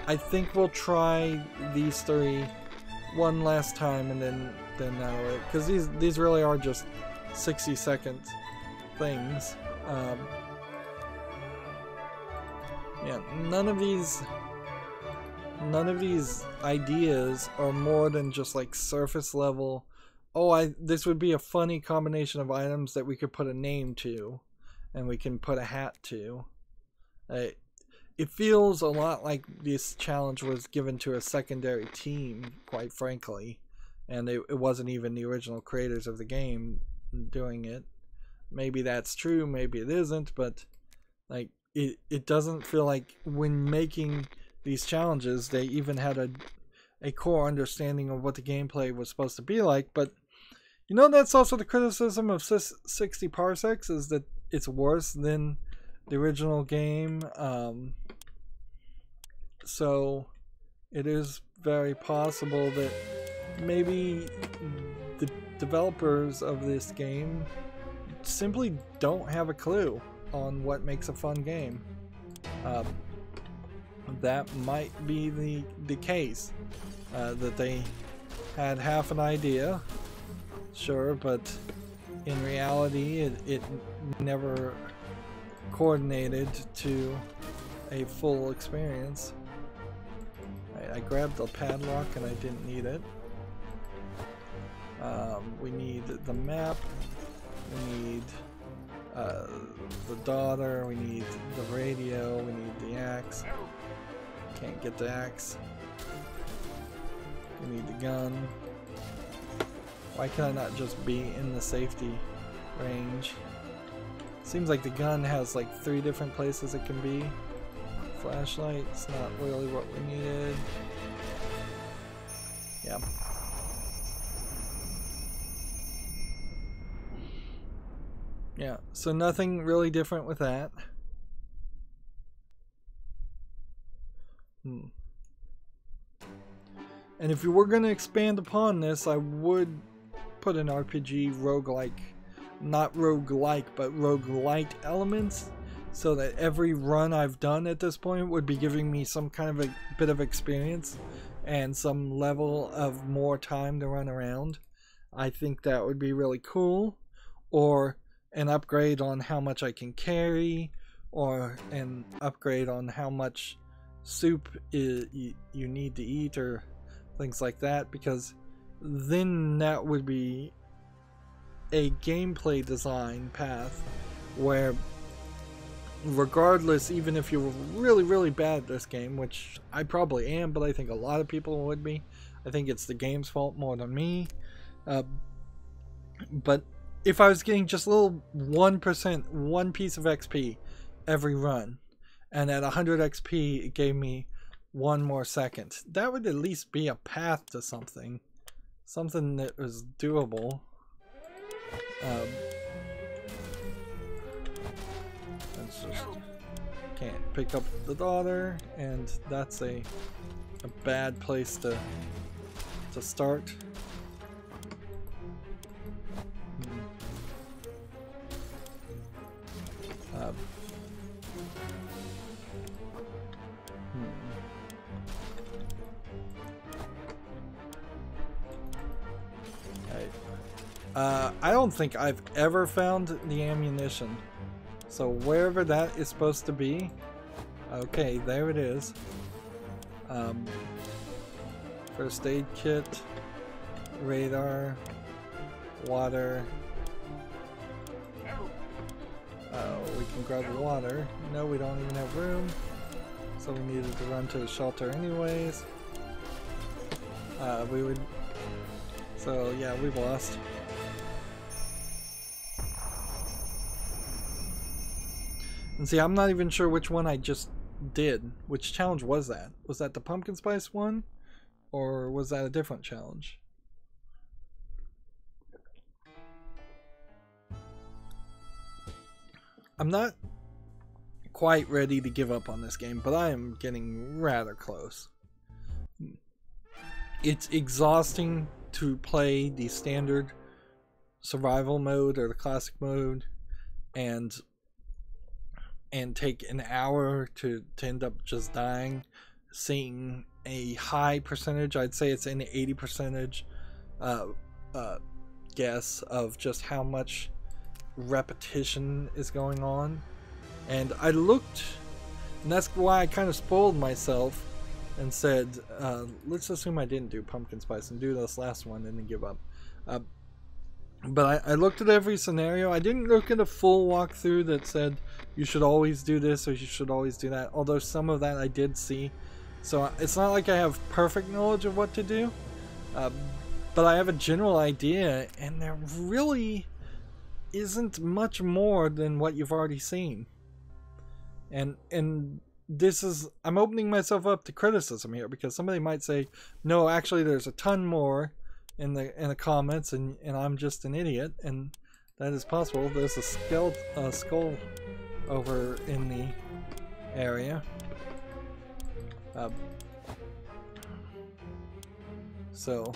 I think we'll try these three one last time, and then that'll it, because these really are just 60-second things. Yeah, none of these ideas are more than just like surface level. Oh, this would be a funny combination of items that we could put a name to, and we can put a hat to. It feels a lot like this challenge was given to a secondary team, quite frankly, and it wasn't even the original creators of the game doing it. Maybe that's true, maybe it isn't, but like it doesn't feel like when making these challenges they even had a core understanding of what the gameplay was supposed to be like. But you know, that's also the criticism of 60 parsecs, is that it's worse than the original game. So it is very possible that maybe the developers of this game simply don't have a clue on what makes a fun game. That might be the case, that they had half an idea, sure, but in reality it never coordinated to a full experience. I grabbed the padlock and I didn't need it. We need the map, we need the daughter, we need the radio, we need the axe. Can't get the axe. We need the gun. Why can I not just be in the safety range? Seems like the gun has like 3 different places it can be. Flashlight's not really what we needed. Yeah. Yeah, so nothing really different with that. And if you were going to expand upon this, I would put an RPG roguelike, not roguelike, but roguelite elements, so that every run I've done at this point would be giving me some kind of a bit of experience and some level of more time to run around. I think that would be really cool. Or an upgrade on how much I can carry, or an upgrade on how much soup you need to eat, or things like that, because then that would be a gameplay design path where, regardless, even if you were really, really bad at this game, which I probably am, but I think a lot of people would be. I think it's the game's fault more than me. But if I was getting just a little 1%, one piece of XP every run, and at 100 XP it gave me 1 more second, that would at least be a path to something. Something that was doable. Let's just can't pick up the daughter, and that's a bad place to start. I don't think I've ever found the ammunition. So wherever that is supposed to be, okay, there it is. First aid kit, radar, water. We can grab the water. No, we don't even have room. So we needed to run to the shelter anyways. So yeah, we've lost. And see, I'm not even sure which one I just did. Which challenge was that? Was that the pumpkin spice one? Or was that a different challenge? I'm not quite ready to give up on this game, but I am getting rather close. It's exhausting to play the standard survival mode or the classic mode and take an hour to end up just dying, seeing a high percentage, I'd say it's an 80% guess of just how much repetition is going on. And I looked, and that's why I kind of spoiled myself and said, let's assume I didn't do pumpkin spice and do this last one and then give up. But I looked at every scenario. I didn't look at a full walkthrough that said you should always do this or you should always do that, although some of that I did see. So it's not like I have perfect knowledge of what to do, but I have a general idea, and there really isn't much more than what you've already seen. And this is, I'm opening myself up to criticism here, because somebody might say, no, actually there's a ton more in the comments, and I'm just an idiot, and that is possible. There's a skull over in the area. So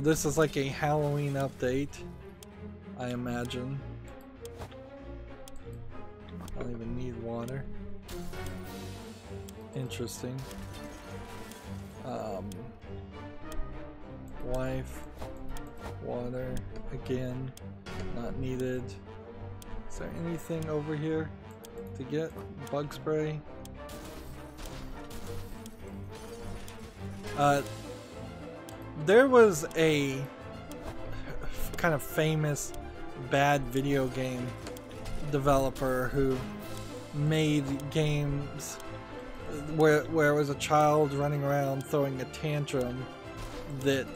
this is like a Halloween update, I imagine. I don't even need water. Interesting. Wife, water, again, not needed. Is there anything over here to get? Bug spray. There was a kind of famous bad video game developer who made games where it was a child running around throwing a tantrum that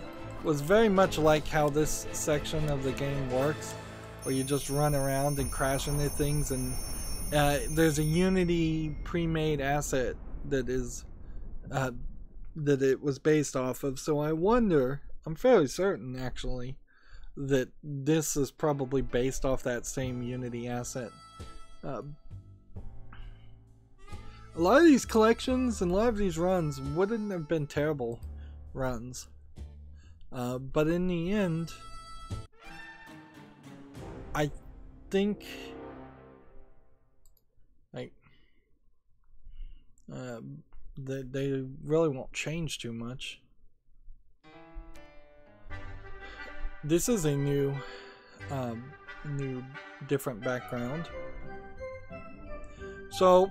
was very much like how this section of the game works, where you just run around and crash into things, and there's a Unity pre-made asset that is that it was based off of. So I wonder, I'm fairly certain actually, that this is probably based off that same Unity asset. A lot of these collections and a lot of these runs wouldn't have been terrible runs. But in the end, I think like they really won't change too much. This is a new different background. So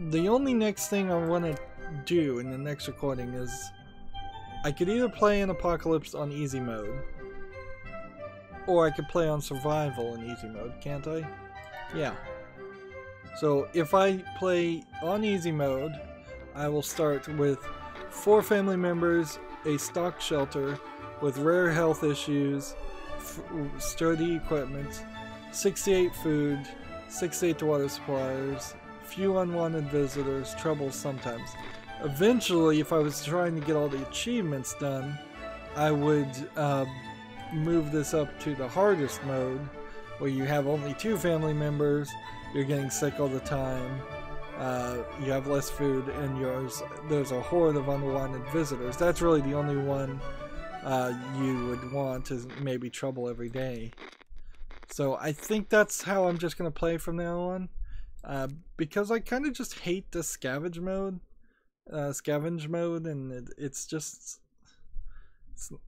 the only next thing I want to do in the next recording is I could either play in Apocalypse on easy mode, or I could play on survival in easy mode, can't I? Yeah. So if I play on easy mode, I will start with 4 family members, a stock shelter with rare health issues, sturdy equipment, 68 food, 68 water suppliers, few unwanted visitors, trouble sometimes. Eventually, if I was trying to get all the achievements done, I would move this up to the hardest mode, where you have only 2 family members, you're getting sick all the time, you have less food, and there's a horde of unwanted visitors. That's really the only one you would want, is maybe trouble every day. So I think that's how I'm just going to play from now on, because I kind of just hate the scavenge mode, and it's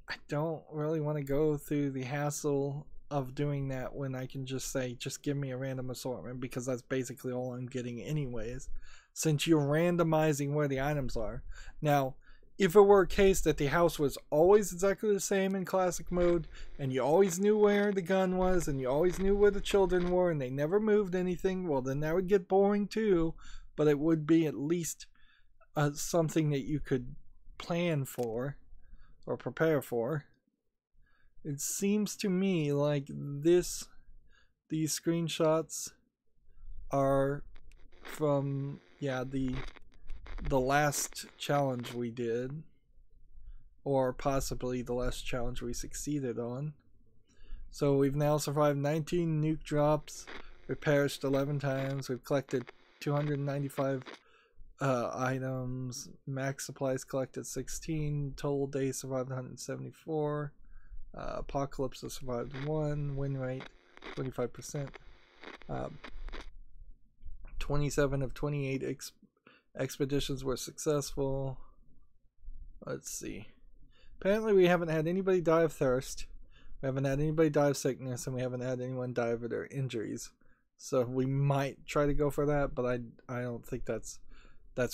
I don't really want to go through the hassle of doing that when I can just say, just give me a random assortment, because that's basically all I'm getting anyways, since you're randomizing where the items are. Now, if it were a case that the house was always exactly the same in classic mode, and you always knew where the gun was, and you always knew where the children were, and they never moved anything, well, then that would get boring too, but it would be at least something that you could plan for or prepare for. It seems to me like these screenshots are from, yeah, the last challenge we did, or possibly the last challenge we succeeded on. So we've now survived 19 nuke drops, we perished 11 times, we've collected 295 items, max supplies collected 16, total days survived 174, apocalypse has survived 1, win rate 25%, 27 of 28 expeditions were successful. Let's see. Apparently we haven't had anybody die of thirst, we haven't had anybody die of sickness, and we haven't had anyone die of their injuries. So we might try to go for that, but I don't think that's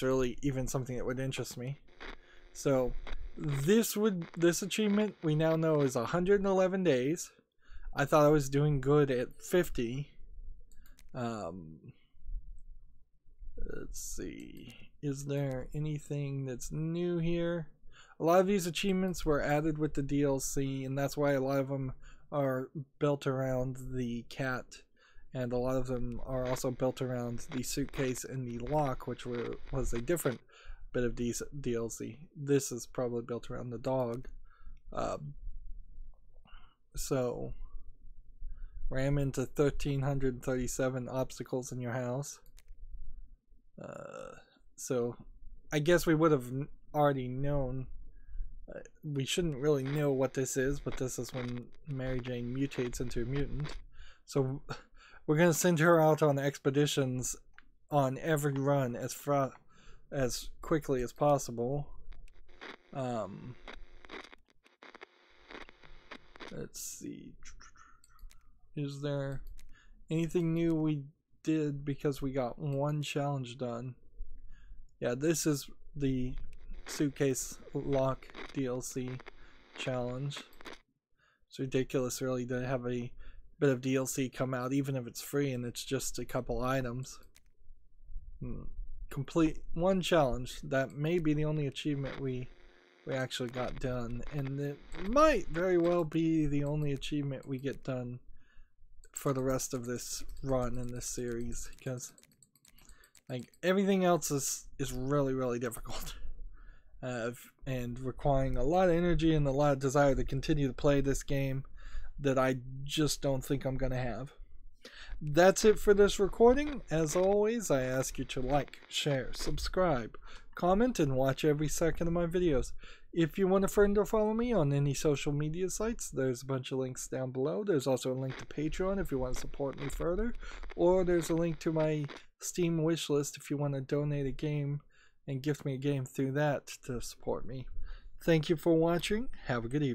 really even something that would interest me. So this achievement we now know is 111 days. I thought I was doing good at 50. Let's see, is there anything that's new here? A lot of these achievements were added with the DLC, and that's why a lot of them are built around the cat, and a lot of them are also built around the suitcase and the lock, which was a different bit of DLC. This is probably built around the dog. So ram into 1,337 obstacles in your house. So I guess we would have already known. We shouldn't really know what this is, but this is when Mary Jane mutates into a mutant. So we're going to send her out on expeditions on every run as quickly as possible. Let's see. Is there anything new we did because we got one challenge done? Yeah, this is the suitcase lock DLC challenge. It's ridiculous really to have a bit of DLC come out even if it's free and it's just a couple items. Complete one challenge. That may be the only achievement we actually got done, and it might very well be the only achievement we get done for the rest of this run in this series, because like everything else is really difficult and requiring a lot of energy and a lot of desire to continue to play this game that I just don't think I'm gonna have. That's it for this recording. As always, I ask you to like, share, subscribe, comment, and watch every second of my videos. If you want a friend or follow me on any social media sites, there's a bunch of links down below. There's also a link to Patreon if you want to support me further, or there's a link to my Steam wishlist if you want to donate a game and gift me a game through that to support me. Thank you for watching. Have a good evening.